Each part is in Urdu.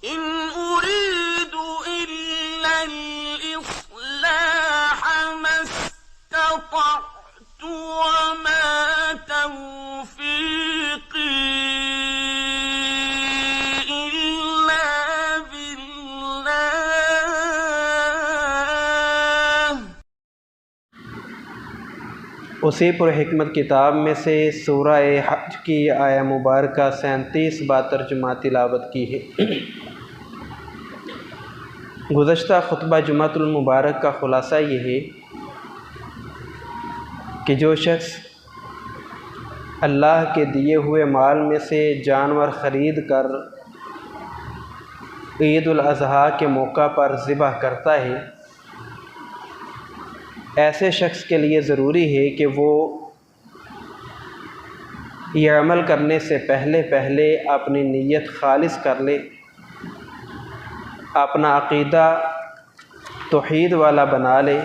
إن أريد إلا الإصلاح ما استطعت وما توفيقي إلا بالله۔ اسی پر حکمت کتاب میں سے سورہ حج کی آیہ مبارکہ 37 بات ترجمہ تلاوت کی ہے۔ گزشتہ خطبہ جمعۃ المبارک کا خلاصہ یہ ہے کہ جو شخص اللہ کے دیے ہوئے مال میں سے جانور خرید کر عید الاضحیٰ کے موقع پر ذبح کرتا ہے، ایسے شخص کے لیے ضروری ہے کہ وہ یہ عمل کرنے سے پہلے اپنی نیت خالص کر لے، اپنا عقیدہ توحید والا بنا لے،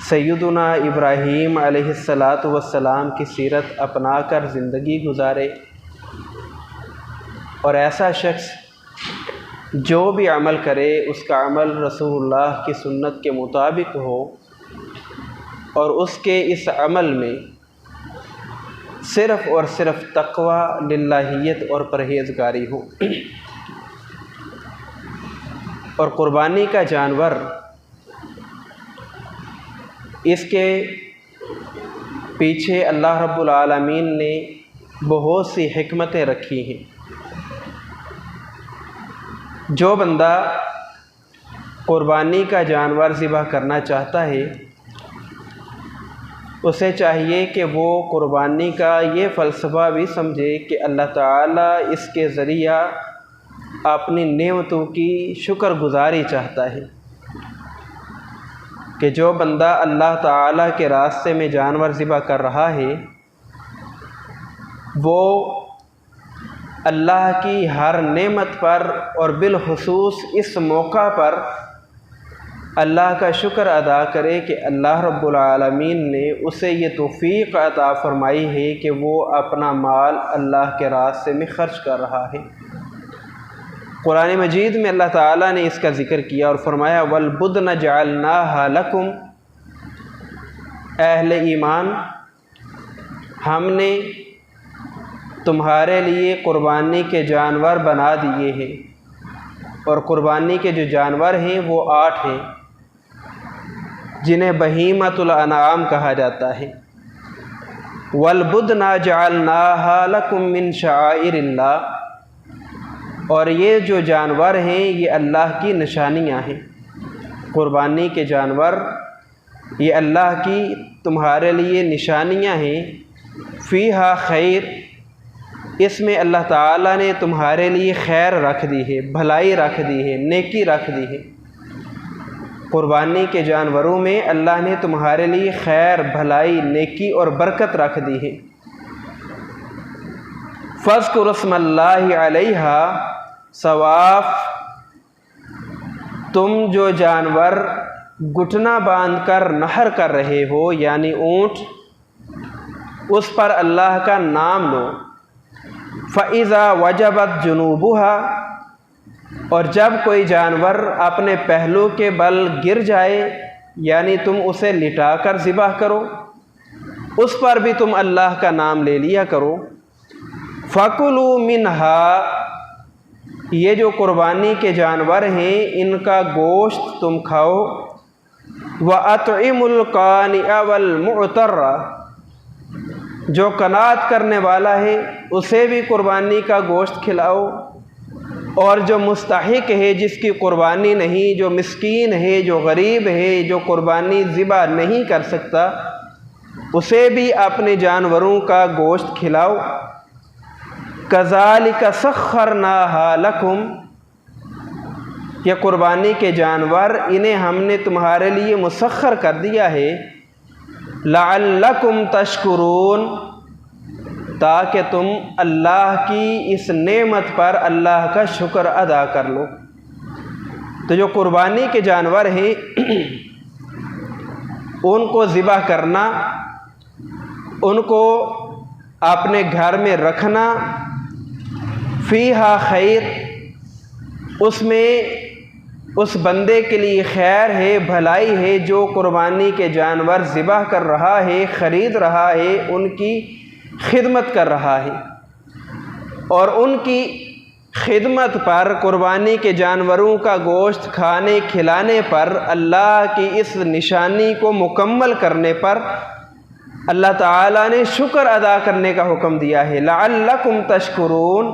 سیدنا ابراہیم علیہ السلام کی سیرت اپنا کر زندگی گزارے، اور ایسا شخص جو بھی عمل کرے اس کا عمل رسول اللہ کی سنت کے مطابق ہو، اور اس کے اس عمل میں صرف اور صرف تقوی، للہیت اور پرہیزگاری ہو۔ اور قربانی کا جانور، اس کے پیچھے اللہ رب العالمین نے بہت سی حکمتیں رکھی ہیں۔ جو بندہ قربانی کا جانور ذبح کرنا چاہتا ہے، اسے چاہیے کہ وہ قربانی کا یہ فلسفہ بھی سمجھے کہ اللہ تعالیٰ اس کے ذریعہ اپنی نعمتوں کی شکر گزاری چاہتا ہے، کہ جو بندہ اللہ تعالیٰ کے راستے میں جانور ذبح کر رہا ہے، وہ اللہ کی ہر نعمت پر اور بالخصوص اس موقع پر اللہ کا شکر ادا کرے کہ اللہ رب العالمین نے اسے یہ توفیق عطا فرمائی ہے کہ وہ اپنا مال اللہ کے راستے میں خرچ کر رہا ہے۔ قرآن مجید میں اللہ تعالیٰ نے اس کا ذکر کیا اور فرمایا وَالْبُدْنَ جَعَلْنَاهَا لَكُمْ، اہل ایمان، ہم نے تمہارے لیے قربانی کے جانور بنا دیے ہیں، اور قربانی کے جو جانور ہیں وہ 8 ہیں، جنہیں بہیمۃ الانعام کہا جاتا ہے۔ وَالْبُدْنَ جَعَلْنَاهَا لَكُمْ مِنْ شَعَائِرِ اللَّهِ، اور یہ جو جانور ہیں یہ اللہ کی نشانیاں ہیں۔ قربانی کے جانور یہ اللہ کی تمہارے لیے نشانیاں ہیں۔ فیہا خیر، اس میں اللہ تعالیٰ نے تمہارے لیے خیر رکھ دی ہے، بھلائی رکھ دی ہے، نیکی رکھ دی ہے۔ قربانی کے جانوروں میں اللہ نے تمہارے لیے خیر، بھلائی، نیکی اور برکت رکھ دی ہے۔ فَاذْكُرُوا اسْمَ اللَّهِ عَلَيْهَا، ثواف، تم جو جانور گھٹنا باندھ کر نحر کر رہے ہو یعنی اونٹ، اس پر اللہ کا نام لو۔ فَإِذَا وَجَبَتْ جُنُوبُهَا، اور جب کوئی جانور اپنے پہلو کے بل گر جائے یعنی تم اسے لٹا کر ذبح کرو، اس پر بھی تم اللہ کا نام لے لیا کرو۔ فَكُلُوا مِنْهَا، یہ جو قربانی کے جانور ہیں ان کا گوشت تم کھاؤ۔ وَأَطْعِمُوا الْقَانِعَ وَالْمُعْتَرَّ، جو قناعت کرنے والا ہے اسے بھی قربانی کا گوشت کھلاؤ، اور جو مستحق ہے، جس کی قربانی نہیں، جو مسکین ہے، جو غریب ہے، جو قربانی ذبح نہیں کر سکتا، اسے بھی اپنے جانوروں کا گوشت کھلاؤ۔ کذالک سخرناہا لکم، یہ قربانی کے جانور انہیں ہم نے تمہارے لیے مسخر کر دیا ہے۔ لعلکم تشکرون، تاکہ تم اللہ کی اس نعمت پر اللہ کا شکر ادا کر لو۔ تو جو قربانی کے جانور ہیں ان کو ذبح کرنا، ان کو اپنے گھر میں رکھنا، فیہا خیر، اس میں اس بندے کے لیے خیر ہے، بھلائی ہے جو قربانی کے جانور ذبح کر رہا ہے، خرید رہا ہے، ان کی خدمت کر رہا ہے، اور ان کی خدمت پر، قربانی کے جانوروں کا گوشت کھانے کھلانے پر، اللہ کی اس نشانی کو مکمل کرنے پر اللہ تعالیٰ نے شکر ادا کرنے کا حکم دیا ہے، لعلکم تشکرون،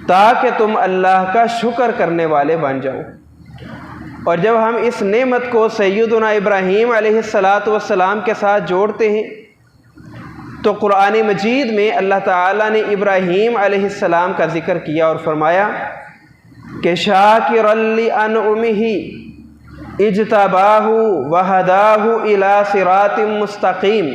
تاکہ تم اللہ کا شکر کرنے والے بن جاؤ۔ اور جب ہم اس نعمت کو سیدنا ابراہیم علیہ السلام کے ساتھ جوڑتے ہیں تو قرآن مجید میں اللہ تعالیٰ نے ابراہیم علیہ السلام کا ذکر کیا اور فرمایا کہ شاکرا لانعمہ اجتباہ وہداہ الی صراط مستقیم،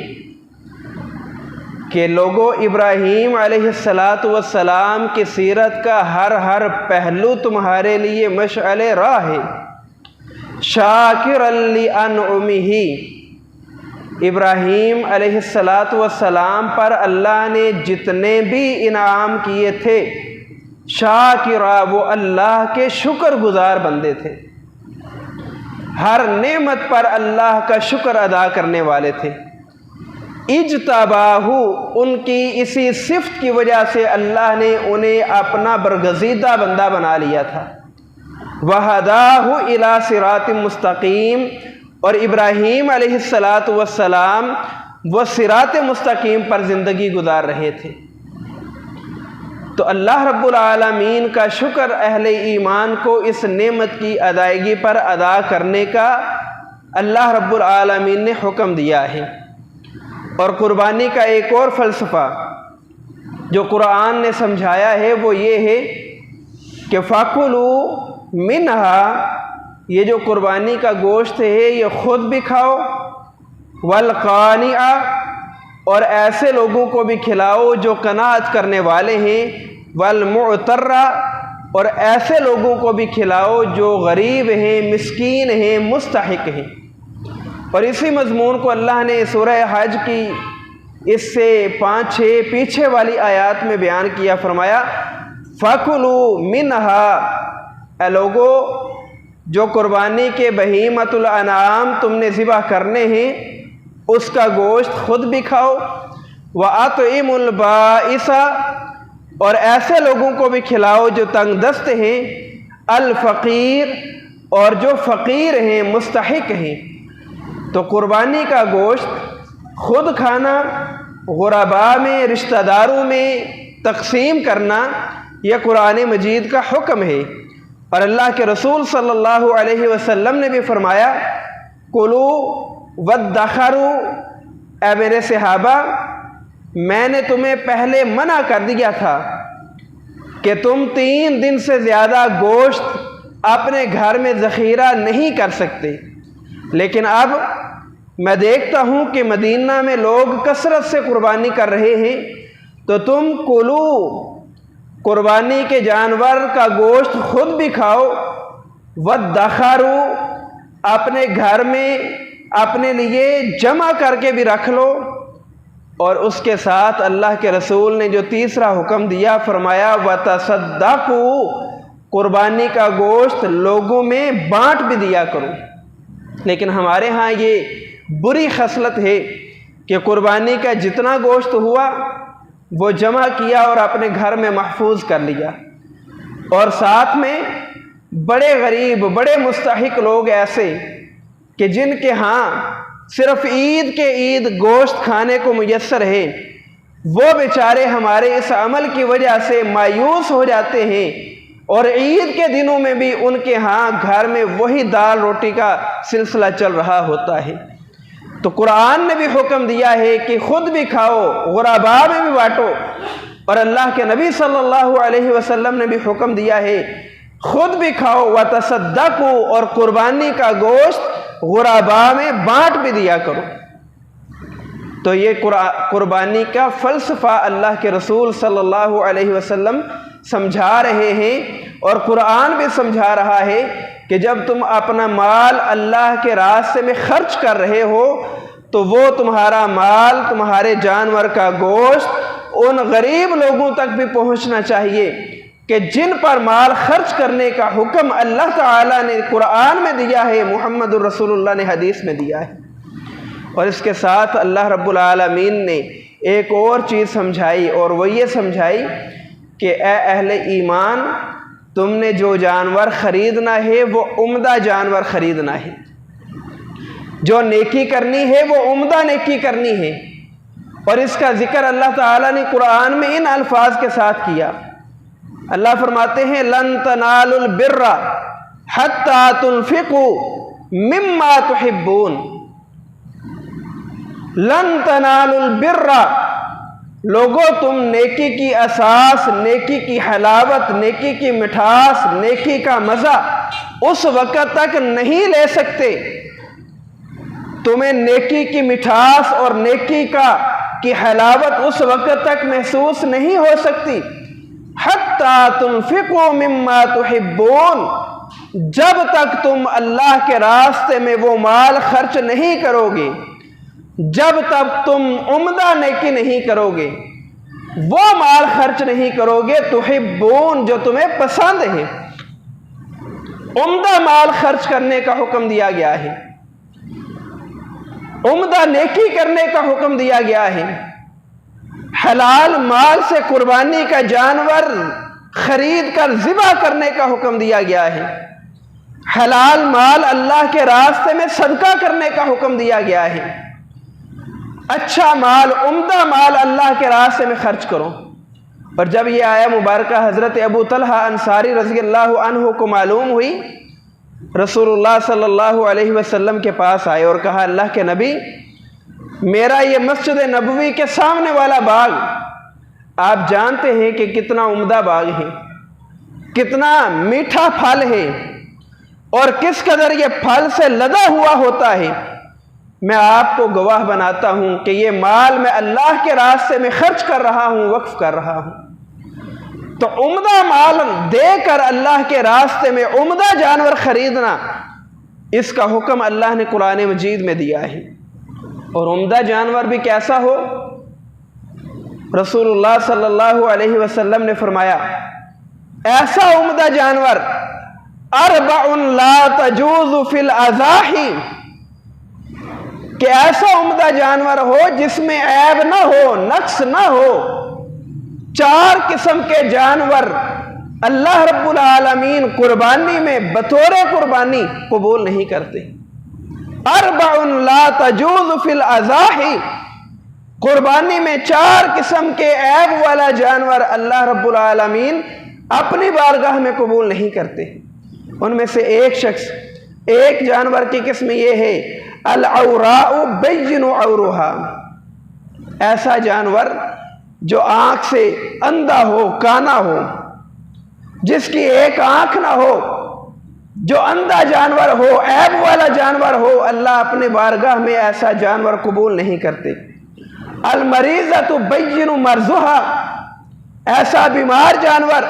کہ لوگوں ابراہیم علیہ السلام کی سیرت کا ہر پہلو تمہارے لیے مشعل راہ ہے۔ شاکرا لانعمہ، ابراہیم علیہ السلام پر اللہ نے جتنے بھی انعام کیے تھے، شاکرا، وہ اللہ کے شکر گزار بندے تھے، ہر نعمت پر اللہ کا شکر ادا کرنے والے تھے۔ اجتباہ، ان کی اسی صفت کی وجہ سے اللہ نے انہیں اپنا برگزیدہ بندہ بنا لیا تھا۔ وہداہ الی صراط مستقیم، اور ابراہیم علیہ السلام وہ صراط مستقیم پر زندگی گزار رہے تھے۔ تو اللہ رب العالمین کا شکر اہل ایمان کو اس نعمت کی ادائیگی پر ادا کرنے کا اللہ رب العالمین نے حکم دیا ہے۔ اور قربانی کا ایک اور فلسفہ جو قرآن نے سمجھایا ہے وہ یہ ہے کہ فَكُلُوا مِنْهَا، یہ جو قربانی کا گوشت ہے یہ خود بھی کھاؤ، وَالْقَانِعَ، اور ایسے لوگوں کو بھی کھلاؤ جو قناعت کرنے والے ہیں، وَالْمُعْتَرَّ، اور ایسے لوگوں کو بھی کھلاؤ جو غریب ہیں، مسکین ہیں، مستحق ہیں۔ اور اسی مضمون کو اللہ نے سورہ حج کی اس سے 5-6 پیچھے والی آیات میں بیان کیا، فرمایا فَكُلُوا مِنْهَا، اے لوگو جو قربانی کے بہیمۃ الانعام تم نے ذبح کرنے ہیں اس کا گوشت خود بھی کھاؤ، وَأَطْعِمُوا الْبَائِسَ، اور ایسے لوگوں کو بھی کھلاؤ جو تنگ دست ہیں، الفقیر، اور جو فقیر ہیں، مستحق ہیں۔ تو قربانی کا گوشت خود کھانا، غرباء میں، رشتہ داروں میں تقسیم کرنا، یہ قرآن مجید کا حکم ہے۔ اور اللہ کے رسول صلی اللہ علیہ وسلم نے بھی فرمایا کُلُوا وَادَّخِرُوا، اے میرے صحابہ، میں نے تمہیں پہلے منع کر دیا تھا کہ تم 3 دن سے زیادہ گوشت اپنے گھر میں ذخیرہ نہیں کر سکتے، لیکن اب میں دیکھتا ہوں کہ مدینہ میں لوگ کثرت سے قربانی کر رہے ہیں، تو تم کلو، قربانی کے جانور کا گوشت خود بھی کھاؤ، وَادَّخِرُوا، اپنے گھر میں اپنے لیے جمع کر کے بھی رکھ لو۔ اور اس کے ساتھ اللہ کے رسول نے جو تیسرا حکم دیا، فرمایا وَتَصَدَّقُوا، قربانی کا گوشت لوگوں میں بانٹ بھی دیا کرو۔ لیکن ہمارے ہاں یہ بری خصلت ہے کہ قربانی کا جتنا گوشت ہوا وہ جمع کیا اور اپنے گھر میں محفوظ کر لیا، اور ساتھ میں بڑے غریب، بڑے مستحق لوگ ایسے کہ جن کے ہاں صرف عید کے عید گوشت کھانے کو میسر ہے، وہ بیچارے ہمارے اس عمل کی وجہ سے مایوس ہو جاتے ہیں، اور عید کے دنوں میں بھی ان کے ہاں گھر میں وہی دال روٹی کا سلسلہ چل رہا ہوتا ہے۔ تو قرآن نے بھی حکم دیا ہے کہ خود بھی کھاؤ، غرباء میں بھی بانٹو، اور اللہ کے نبی صلی اللہ علیہ وسلم نے بھی حکم دیا ہے خود بھی کھاؤ، وَتَصَدَّقُوا، اور قربانی کا گوشت غرباء میں بانٹ بھی دیا کرو۔ تو یہ قربانی کا فلسفہ اللہ کے رسول صلی اللہ علیہ وسلم سمجھا رہے ہیں، اور قرآن بھی سمجھا رہا ہے کہ جب تم اپنا مال اللہ کے راستے میں خرچ کر رہے ہو تو وہ تمہارا مال، تمہارے جانور کا گوشت ان غریب لوگوں تک بھی پہنچنا چاہیے کہ جن پر مال خرچ کرنے کا حکم اللہ تعالیٰ نے قرآن میں دیا ہے، محمد الرسول اللہ نے حدیث میں دیا ہے۔ اور اس کے ساتھ اللہ رب العالمین نے ایک اور چیز سمجھائی، اور وہ یہ سمجھائی کہ اے اہل ایمان، تم نے جو جانور خریدنا ہے وہ عمدہ جانور خریدنا ہے، جو نیکی کرنی ہے وہ عمدہ نیکی کرنی ہے۔ اور اس کا ذکر اللہ تعالیٰ نے قرآن میں ان الفاظ کے ساتھ کیا۔ اللہ فرماتے ہیں لن تنالوا البر حتی تنفقوا مما تحبون۔ لن تنالوا البر، لوگوں تم نیکی کی اساس، نیکی کی حلاوت، نیکی کی مٹھاس، نیکی کا مزہ اس وقت تک نہیں لے سکتے، تمہیں نیکی کی مٹھاس اور نیکی کی حلاوت اس وقت تک محسوس نہیں ہو سکتی حتی تنفقوا مما تحبون، جب تک تم اللہ کے راستے میں وہ مال خرچ نہیں کرو گے، جب تک تم عمدہ نیکی نہیں کرو گے، وہ مال خرچ نہیں کرو گے تحبون جو تمہیں پسند ہے۔ عمدہ مال خرچ کرنے کا حکم دیا گیا ہے، عمدہ نیکی کرنے کا حکم دیا گیا ہے، حلال مال سے قربانی کا جانور خرید کر ذبح کرنے کا حکم دیا گیا ہے، حلال مال اللہ کے راستے میں صدقہ کرنے کا حکم دیا گیا ہے۔ اچھا مال، عمدہ مال اللہ کے راستے میں خرچ کرو۔ اور جب یہ آیہ مبارکہ حضرت ابو طلحہ انصاری رضی اللہ عنہ کو معلوم ہوئی، رسول اللہ صلی اللہ علیہ وسلم کے پاس آئے اور کہا اللہ کے نبی، میرا یہ مسجد نبوی کے سامنے والا باغ آپ جانتے ہیں کہ کتنا عمدہ باغ ہے، کتنا میٹھا پھل ہے، اور کس قدر یہ پھل سے لدا ہوا ہوتا ہے۔ میں آپ کو گواہ بناتا ہوں کہ یہ مال میں اللہ کے راستے میں خرچ کر رہا ہوں، وقف کر رہا ہوں۔ تو عمدہ مال دے کر اللہ کے راستے میں عمدہ جانور خریدنا، اس کا حکم اللہ نے قرآن مجید میں دیا ہے۔ اور عمدہ جانور بھی کیسا ہو؟ رسول اللہ صلی اللہ علیہ وسلم نے فرمایا ایسا عمدہ جانور اربع لا تجوز فی الاضاحی، کہ ایسا عمدہ جانور ہو جس میں عیب نہ ہو، نقص نہ ہو۔ 4 قسم کے جانور اللہ رب العالمین قربانی میں بطور قربانی قبول نہیں کرتے۔ اربع لا تجوز فی الاضاحی، قربانی میں 4 قسم کے عیب والا جانور اللہ رب العالمین اپنی بارگاہ میں قبول نہیں کرتے۔ ان میں سے ایک جانور کی قسم یہ ہے العوراء بین عورها، ایسا جانور جو آنکھ سے اندھا ہو، کانا ہو، جس کی ایک آنکھ نہ ہو، جو اندھا جانور ہو، عیب والا جانور ہو، اللہ اپنے بارگاہ میں ایسا جانور قبول نہیں کرتے۔ المریضۃ بین مرضها، ایسا بیمار جانور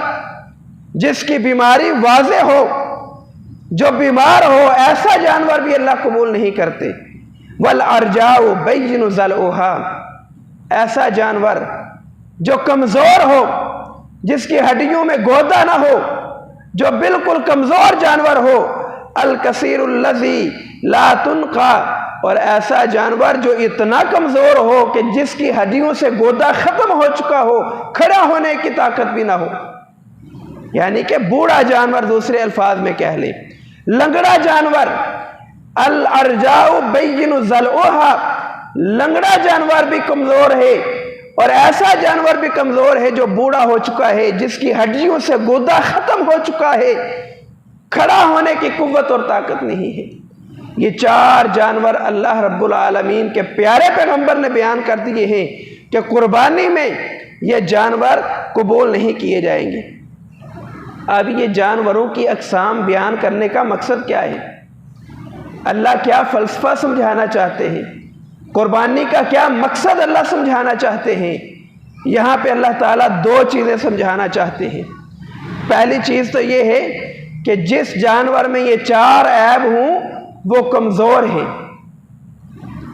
جس کی بیماری واضح ہو، جو بیمار ہو، ایسا جانور بھی اللہ قبول نہیں کرتے۔ والارجاء بین ضلعها، ایسا جانور جو کمزور ہو، جس کی ہڈیوں میں گودا نہ ہو، جو بالکل کمزور جانور ہو۔ الکثیر الذی لا تنقى، اور ایسا جانور جو اتنا کمزور ہو کہ جس کی ہڈیوں سے گودا ختم ہو چکا ہو، کھڑا ہونے کی طاقت بھی نہ ہو، یعنی کہ بوڑھا جانور دوسرے الفاظ میں کہہ لیں۔ لنگڑا جانور الارجاء بین ضلعها، لنگڑا جانور بھی کمزور ہے، اور ایسا جانور بھی کمزور ہے جو بوڑھا ہو چکا ہے، جس کی ہڈیوں سے گودا ختم ہو چکا ہے، کھڑا ہونے کی قوت اور طاقت نہیں ہے۔ یہ 4 جانور اللہ رب العالمین کے پیارے پیغمبر نے بیان کر دیے ہیں کہ قربانی میں یہ جانور قبول نہیں کیے جائیں گے۔ اب یہ جانوروں کی اقسام بیان کرنے کا مقصد کیا ہے؟ اللہ کیا فلسفہ سمجھانا چاہتے ہیں؟ قربانی کا کیا مقصد اللہ سمجھانا چاہتے ہیں؟ یہاں پہ اللہ تعالیٰ 2 چیزیں سمجھانا چاہتے ہیں۔ پہلی چیز تو یہ ہے کہ جس جانور میں یہ 4 عیب ہوں وہ کمزور ہے،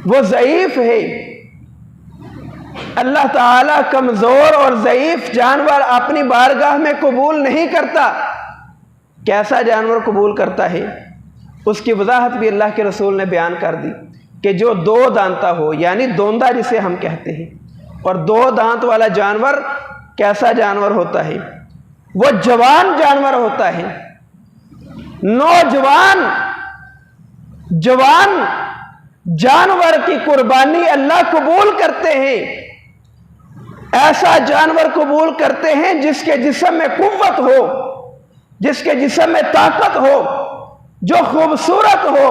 وہ ضعیف ہے، اللہ تعالیٰ کمزور اور ضعیف جانور اپنی بارگاہ میں قبول نہیں کرتا۔ کیسا جانور قبول کرتا ہے؟ اس کی وضاحت بھی اللہ کے رسول نے بیان کر دی کہ جو دو دانتا ہو، یعنی دوندا جسے ہم کہتے ہیں، اور دو دانت والا جانور کیسا جانور ہوتا ہے؟ وہ جوان جانور ہوتا ہے، نوجوان جوان جانور کی قربانی اللہ قبول کرتے ہیں۔ ایسا جانور قبول کرتے ہیں جس کے جسم میں قوت ہو، جس کے جسم میں طاقت ہو، جو خوبصورت ہو۔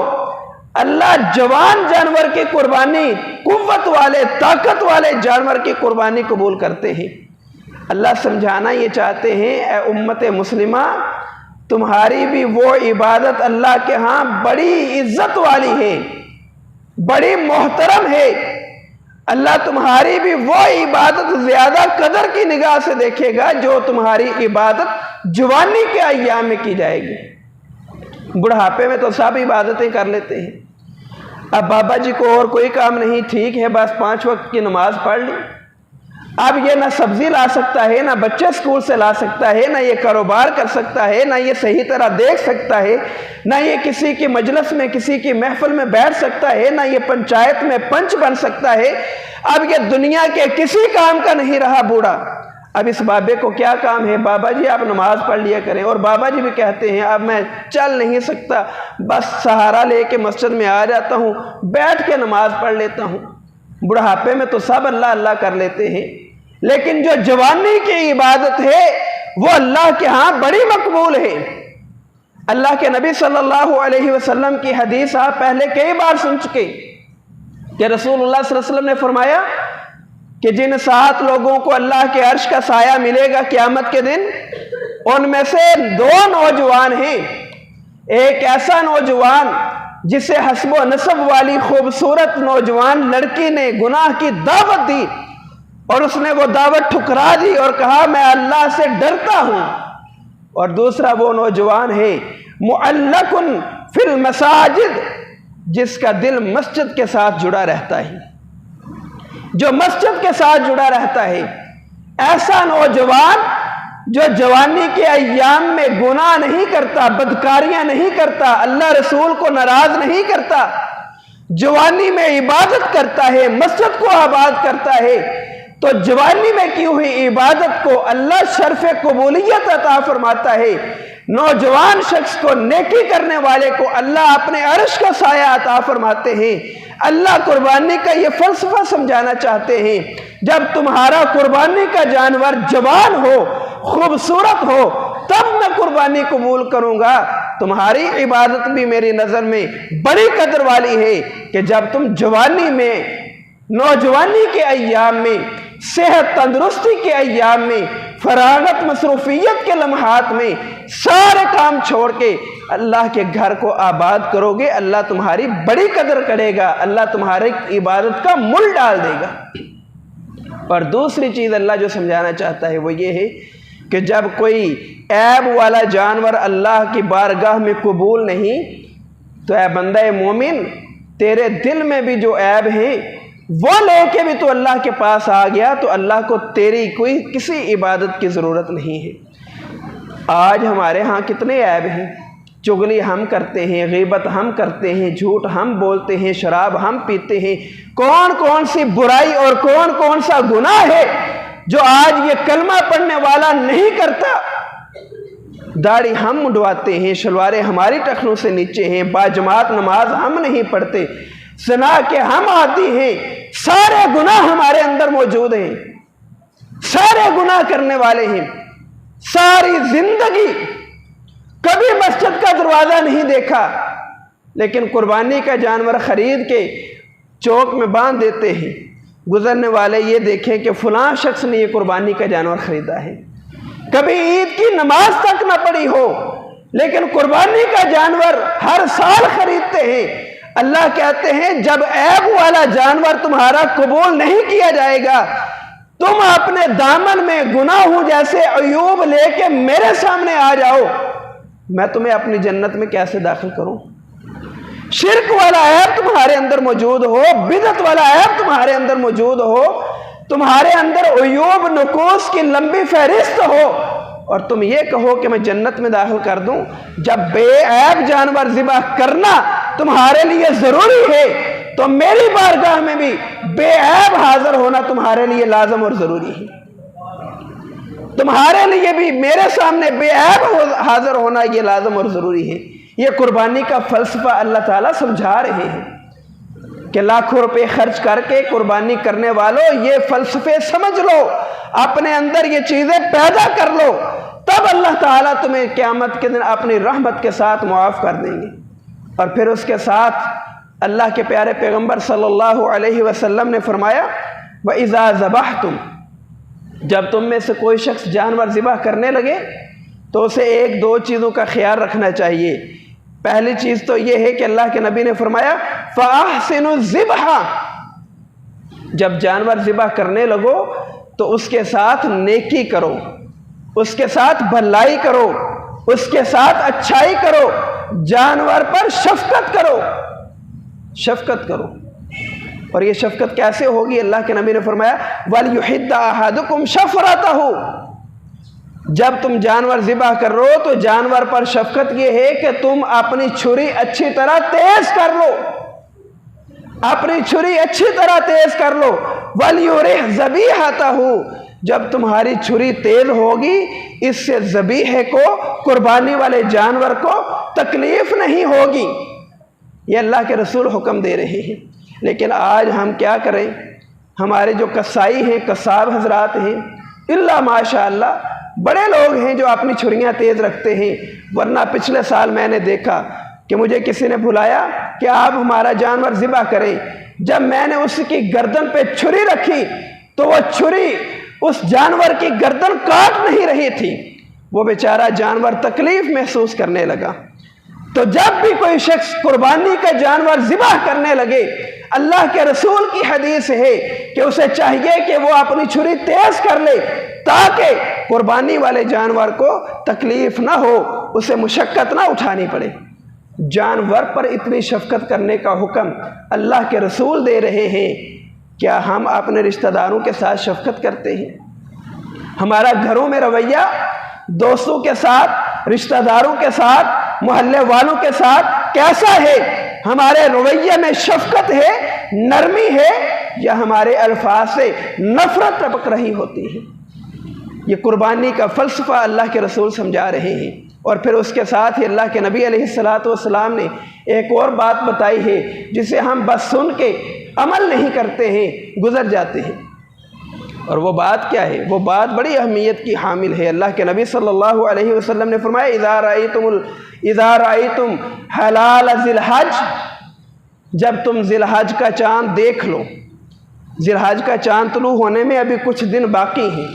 اللہ جوان جانور کی قربانی، قوت والے طاقت والے جانور کی قربانی قبول کرتے ہیں۔ اللہ سمجھانا یہ چاہتے ہیں، اے امت مسلمہ، تمہاری بھی وہ عبادت اللہ کے ہاں بڑی عزت والی ہے، بڑی محترم ہے۔ اللہ تمہاری بھی وہ عبادت زیادہ قدر کی نگاہ سے دیکھے گا جو تمہاری عبادت جوانی کے ایام میں کی جائے گی۔ بڑھاپے میں تو سب عبادتیں کر لیتے ہیں، اب بابا جی کو اور کوئی کام نہیں، ٹھیک ہے بس 5 وقت کی نماز پڑھ لی۔ اب یہ نہ سبزی لا سکتا ہے، نہ بچے اسکول سے لا سکتا ہے، نہ یہ کاروبار کر سکتا ہے، نہ یہ صحیح طرح دیکھ سکتا ہے، نہ یہ کسی کی مجلس میں کسی کی محفل میں بیٹھ سکتا ہے، نہ یہ پنچایت میں پنچ بن سکتا ہے۔ اب یہ دنیا کے کسی کام کا نہیں رہا بوڑھا۔ اب اس بابے کو کیا کام ہے؟ بابا جی آپ نماز پڑھ لیا کریں، اور بابا جی بھی کہتے ہیں اب میں چل نہیں سکتا، بس سہارا لے کے مسجد میں آ جاتا ہوں، بیٹھ کے نماز پڑھ لیتا ہوں۔ بڑھاپے میں تو سب اللہ اللہ کر لیتے ہیں، لیکن جو جوانی کی عبادت ہے وہ اللہ کے ہاں بڑی مقبول ہے۔ اللہ کے نبی صلی اللہ علیہ وسلم کی حدیث آپ پہلے کئی بار سن چکے کہ رسول اللہ صلی اللہ علیہ وسلم نے فرمایا کہ جن 7 لوگوں کو اللہ کے عرش کا سایہ ملے گا قیامت کے دن، ان میں سے 2 نوجوان ہیں۔ ایک ایسا نوجوان جسے حسب و نسب والی خوبصورت نوجوان لڑکی نے گناہ کی دعوت دی اور اس نے وہ دعوت ٹھکرا دی اور کہا میں اللہ سے ڈرتا ہوں۔ اور دوسرا وہ نوجوان ہے معلق فی المساجد، جس کا دل مسجد کے ساتھ جڑا رہتا ہے، جو مسجد کے ساتھ جڑا رہتا ہے۔ ایسا نوجوان جو جوانی کے ایام میں گناہ نہیں کرتا، بدکاریاں نہیں کرتا، اللہ رسول کو ناراض نہیں کرتا، جوانی میں عبادت کرتا ہے، مسجد کو آباد کرتا ہے، تو جوانی میں کی ہوئی عبادت کو اللہ شرف قبولیت عطا فرماتا ہے۔ نوجوان شخص کو، نیکی کرنے والے کو اللہ اپنے عرش کا سایہ عطا فرماتے ہیں۔ اللہ قربانی کا یہ فلسفہ سمجھانا چاہتے ہیں، جب تمہارا قربانی کا جانور جوان ہو، خوبصورت ہو، تب میں قربانی قبول کروں گا۔ تمہاری عبادت بھی میری نظر میں بڑی قدر والی ہے کہ جب تم جوانی میں، نوجوانی کے ایام میں، صحت تندرستی کے ایام میں، فراغت مصروفیت کے لمحات میں سارے کام چھوڑ کے اللہ کے گھر کو آباد کرو گے، اللہ تمہاری بڑی قدر کرے گا، اللہ تمہاری عبادت کا مول ڈال دے گا۔ اور دوسری چیز اللہ جو سمجھانا چاہتا ہے وہ یہ ہے کہ جب کوئی عیب والا جانور اللہ کی بارگاہ میں قبول نہیں، تو اے بندہ مومن، تیرے دل میں بھی جو عیب ہیں وہ لے کے بھی تو اللہ کے پاس آ گیا، تو اللہ کو تیری کوئی کسی عبادت کی ضرورت نہیں ہے۔ آج ہمارے ہاں کتنے عیب ہیں، چغلی ہم کرتے ہیں، غیبت ہم کرتے ہیں، جھوٹ ہم بولتے ہیں، شراب ہم پیتے ہیں، کون کون سی برائی اور کون کون سا گناہ ہے جو آج یہ کلمہ پڑھنے والا نہیں کرتا۔ داڑھی ہم منڈواتے ہیں، شلواریں ہماری ٹخنوں سے نیچے ہیں، باجماعت نماز ہم نہیں پڑھتے، زنا کے ہم عادی ہیں، سارے گناہ ہمارے اندر موجود ہیں، سارے گناہ کرنے والے ہیں۔ ساری زندگی کبھی مسجد کا دروازہ نہیں دیکھا، لیکن قربانی کا جانور خرید کے چوک میں باندھ دیتے ہیں۔ گزرنے والے یہ دیکھیں کہ فلاں شخص نے یہ قربانی کا جانور خریدا ہے، کبھی عید کی نماز تک نہ پڑھی ہو، لیکن قربانی کا جانور ہر سال خریدتے ہیں۔ اللہ کہتے ہیں جب عیب والا جانور تمہارا قبول نہیں کیا جائے گا، تم اپنے دامن میں گناہوں جیسے عیوب لے کے میرے سامنے آ جاؤ، میں تمہیں اپنی جنت میں کیسے داخل کروں؟ شرک والا عیب تمہارے اندر موجود ہو، بدعت والا عیب تمہارے اندر موجود ہو، تمہارے اندر عیوب نقوص کی لمبی فہرست ہو اور تم یہ کہو کہ میں جنت میں داخل کر دوں، جب بے عیب جانور ذبح کرنا تمہارے لیے ضروری ہے تو میری بارگاہ میں بھی بے عیب حاضر ہونا تمہارے لیے لازم اور ضروری ہے۔ تمہارے لیے بھی میرے سامنے بے عیب حاضر ہونا یہ لازم اور ضروری ہے۔ یہ قربانی کا فلسفہ اللہ تعالیٰ سمجھا رہے ہیں کہ لاکھوں روپے خرچ کر کے قربانی کرنے والوں یہ فلسفے سمجھ لو، اپنے اندر یہ چیزیں پیدا کر لو، تب اللہ تعالیٰ تمہیں قیامت کے دن اپنی رحمت کے ساتھ معاف کر دیں گے۔ اور پھر اس کے ساتھ اللہ کے پیارے پیغمبر صلی اللہ علیہ وسلم نے فرمایا وَإِذَا ذَبَحْتُمْ، جب تم میں سے کوئی شخص جانور ذبح کرنے لگے تو اسے ایک دو چیزوں کا خیال رکھنا چاہیے۔ پہلی چیز تو یہ ہے کہ اللہ کے نبی نے فرمایا فَأَحْسِنُوا الذِّبْحَ، جب جانور ذبح کرنے لگو تو اس کے ساتھ نیکی کرو، اس کے ساتھ بھلائی کرو، اس کے ساتھ اچھائی کرو، جانور پر شفقت کرو، شفقت کرو۔ اور یہ شفقت کیسے ہوگی؟ اللہ کے نبی نے فرمایا وَلْيُحِدَّ أَحَدُكُمْ شَفْرَتَهُ، جب تم جانور ذبح کر رہو تو جانور پر شفقت یہ ہے کہ تم اپنی چھری اچھی طرح تیز کر لو، اپنی چھری اچھی طرح تیز کر لو۔ وَلْيُرِحْ ذَبِيحَتَهُ، جب تمہاری چھری تیز ہوگی اس سے ذبیحے کو، قربانی والے جانور کو تکلیف نہیں ہوگی۔ یہ اللہ کے رسول حکم دے رہے ہیں۔ لیکن آج ہم کیا کریں؟ ہمارے جو کسائی ہیں، قصاب حضرات ہیں، اللہ ماشاء اللہ بڑے لوگ ہیں جو اپنی چھریاں تیز رکھتے ہیں، ورنہ پچھلے سال میں نے دیکھا کہ مجھے کسی نے بلایا کہ آپ ہمارا جانور ذبح کریں، جب میں نے اس کی گردن پہ چھری رکھی تو وہ چھری اس جانور کی گردن کاٹ نہیں رہی تھی، وہ بیچارہ جانور تکلیف محسوس کرنے لگا۔ تو جب بھی کوئی شخص قربانی کا جانور ذبح کرنے لگے، اللہ کے رسول کی حدیث ہے کہ اسے چاہیے کہ وہ اپنی چھری تیز کر لے تاکہ قربانی والے جانور کو تکلیف نہ ہو، اسے مشقت نہ اٹھانی پڑے۔ جانور پر اتنی شفقت کرنے کا حکم اللہ کے رسول دے رہے ہیں، کیا ہم اپنے رشتہ داروں کے ساتھ شفقت کرتے ہیں؟ ہمارا گھروں میں رویہ دوستوں کے ساتھ، رشتہ داروں کے ساتھ، محلے والوں کے ساتھ کیسا ہے؟ ہمارے رویے میں شفقت ہے، نرمی ہے، یا ہمارے الفاظ سے نفرت ٹپک رہی ہوتی ہے؟ یہ قربانی کا فلسفہ اللہ کے رسول سمجھا رہے ہیں۔ اور پھر اس کے ساتھ ہی اللہ کے نبی علیہ السلام نے ایک اور بات بتائی ہے جسے ہم بس سن کے عمل نہیں کرتے ہیں، گزر جاتے ہیں۔ اور وہ بات کیا ہے؟ وہ بات بڑی اہمیت کی حامل ہے۔ اللہ کے نبی صلی اللہ علیہ وسلم نے فرمایا اذا رأیتم حلال ذی الحج، جب تم ذی الحج کا چاند دیکھ لو، ذی الحج کا چاند طلوع ہونے میں ابھی کچھ دن باقی ہیں،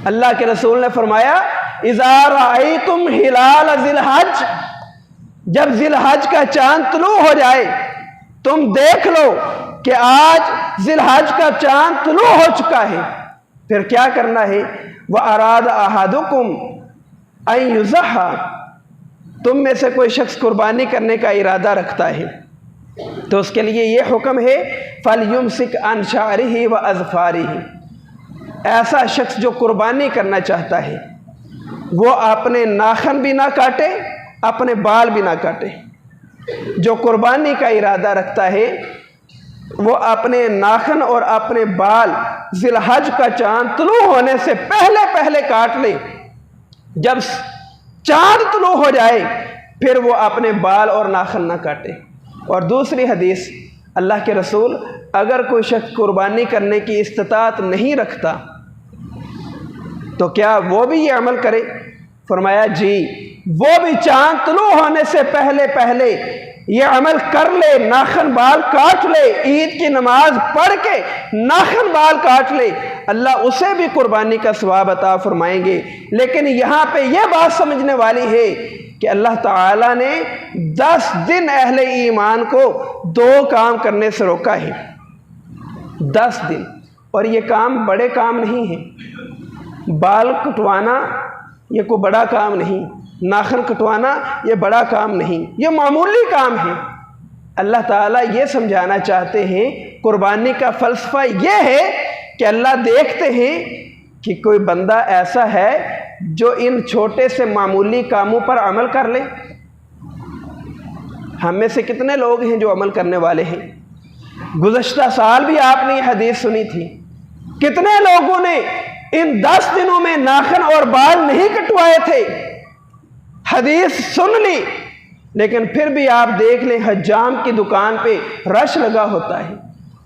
اللہ کے رسول نے فرمایا اذا رأیتم ہلال ذی الحج، جب ذی الحج کا چاند طلوع ہو جائے تم دیکھ لو کہ آج ذی الحج کا چاند طلوع ہو چکا ہے، پھر کیا کرنا ہے؟ وَأَرَادَ أَحَدُكُمْ أَن يُذَبَّحَ، تم میں سے کوئی شخص قربانی کرنے کا ارادہ رکھتا ہے تو اس کے لیے یہ حکم ہے فَلْيُمْسِكْ عَنْ شَعْرِهِ وَأَظْفَارِهِ، ایسا شخص جو قربانی کرنا چاہتا ہے وہ اپنے ناخن بھی نہ کاٹے، اپنے بال بھی نہ کاٹے۔ جو قربانی کا ارادہ رکھتا ہے وہ اپنے ناخن اور اپنے بال ذی الحج کا چاند طلوع ہونے سے پہلے پہلے کاٹ لے، جب چاند طلوع ہو جائے پھر وہ اپنے بال اور ناخن نہ کاٹے۔ اور دوسری حدیث، اللہ کے رسول اگر کوئی شخص قربانی کرنے کی استطاعت نہیں رکھتا تو کیا وہ بھی یہ عمل کرے؟ فرمایا جی، وہ بھی چاند طلوع ہونے سے پہلے پہلے یہ عمل کر لے، ناخن بال کاٹ لے، عید کی نماز پڑھ کے ناخن بال کاٹ لے، اللہ اسے بھی قربانی کا ثواب عطا فرمائیں گے۔ لیکن یہاں پہ یہ بات سمجھنے والی ہے کہ اللہ تعالیٰ نے 10 دن اہل ایمان کو 2 کام کرنے سے روکا ہے، 10 دن، اور یہ کام بڑے کام نہیں ہیں۔ بال کٹوانا یہ کوئی بڑا کام نہیں، ناخن کٹوانا یہ بڑا کام نہیں، یہ معمولی کام ہے۔ اللہ تعالیٰ یہ سمجھانا چاہتے ہیں، قربانی کا فلسفہ یہ ہے کہ اللہ دیکھتے ہیں کہ کوئی بندہ ایسا ہے جو ان چھوٹے سے معمولی کاموں پر عمل کر لے۔ ہم میں سے کتنے لوگ ہیں جو عمل کرنے والے ہیں؟ گزشتہ سال بھی آپ نے یہ حدیث سنی تھی، کتنے لوگوں نے ان 10 دنوں میں ناخن اور بال نہیں کٹوائے تھے؟ حدیث سن لی، لیکن پھر بھی آپ دیکھ لیں حجام کی دکان پہ رش لگا ہوتا ہے،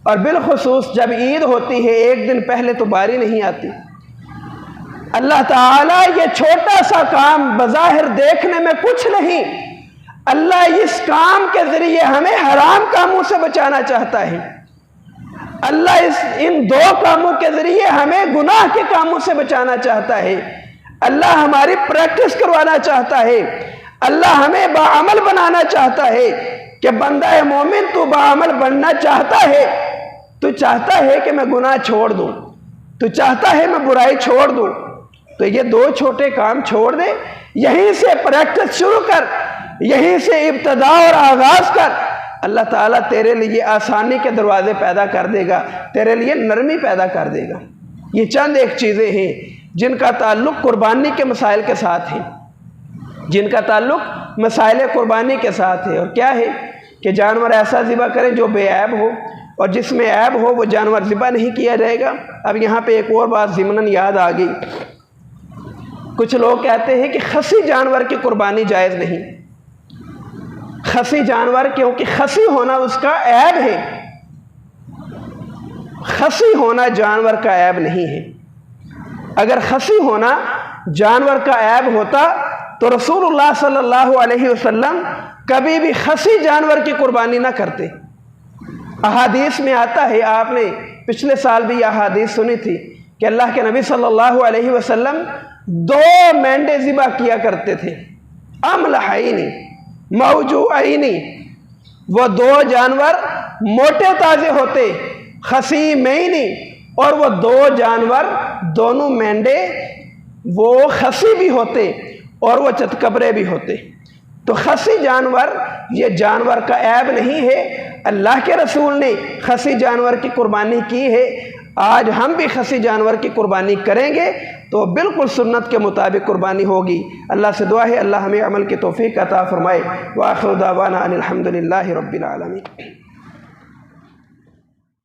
اور بالخصوص جب عید ہوتی ہے 1 دن پہلے تو باری نہیں آتی۔ اللہ تعالیٰ یہ چھوٹا سا کام بظاہر دیکھنے میں کچھ نہیں، اللہ اس کام کے ذریعے ہمیں حرام کاموں سے بچانا چاہتا ہے۔ اللہ ان 2 کاموں کے ذریعے ہمیں گناہ کے کاموں سے بچانا چاہتا ہے۔ اللہ ہماری پریکٹس کروانا چاہتا ہے۔ اللہ ہمیں باعمل بنانا چاہتا ہے کہ بندہ مومن تو باعمل بننا چاہتا ہے، تو چاہتا ہے کہ میں گناہ چھوڑ دوں، تو چاہتا ہے میں برائی چھوڑ دوں، تو یہ 2 چھوٹے کام چھوڑ دے، یہیں سے پریکٹس شروع کر، یہیں سے ابتدا اور آغاز کر۔ اللہ تعالیٰ تیرے لیے آسانی کے دروازے پیدا کر دے گا، تیرے لیے نرمی پیدا کر دے گا۔ یہ چند ایک چیزیں ہیں جن کا تعلق قربانی کے مسائل کے ساتھ ہے، جن کا تعلق مسائل قربانی کے ساتھ ہے۔ اور کیا ہے کہ جانور ایسا ذبح کریں جو بے عیب ہو، اور جس میں عیب ہو وہ جانور ذبح نہیں کیا جائے گا۔ اب یہاں پہ ایک اور بات ضمناً یاد آ گئی، کچھ لوگ کہتے ہیں کہ خصی جانور کی قربانی جائز نہیں۔ خصی جانور کیونکہ خصی ہونا اس کا عیب ہے، خصی ہونا جانور کا عیب نہیں ہے۔ اگر خصی ہونا جانور کا عیب ہوتا تو رسول اللہ صلی اللہ علیہ وسلم کبھی بھی خصی جانور کی قربانی نہ کرتے۔ احادیث میں آتا ہے، آپ نے پچھلے سال بھی یہ احادیث سنی تھی کہ اللہ کے نبی صلی اللہ علیہ وسلم 2 مینڈے ذبح کیا کرتے تھے، املحین موجوعین۔ وہ 2 جانور موٹے تازے ہوتے، خصیمین، اور وہ 2 جانور دونوں مینڈے وہ خصی بھی ہوتے اور وہ چتکبرے بھی ہوتے۔ تو خصی جانور یہ جانور کا عیب نہیں ہے، اللہ کے رسول نے خصی جانور کی قربانی کی ہے۔ آج ہم بھی خصی جانور کی قربانی کریں گے تو بالکل سنت کے مطابق قربانی ہوگی۔ اللہ سے دعا ہے اللہ ہمیں عمل کی توفیق عطا فرمائے۔ وآخر دعوانا ان الحمد للہ رب العالمین۔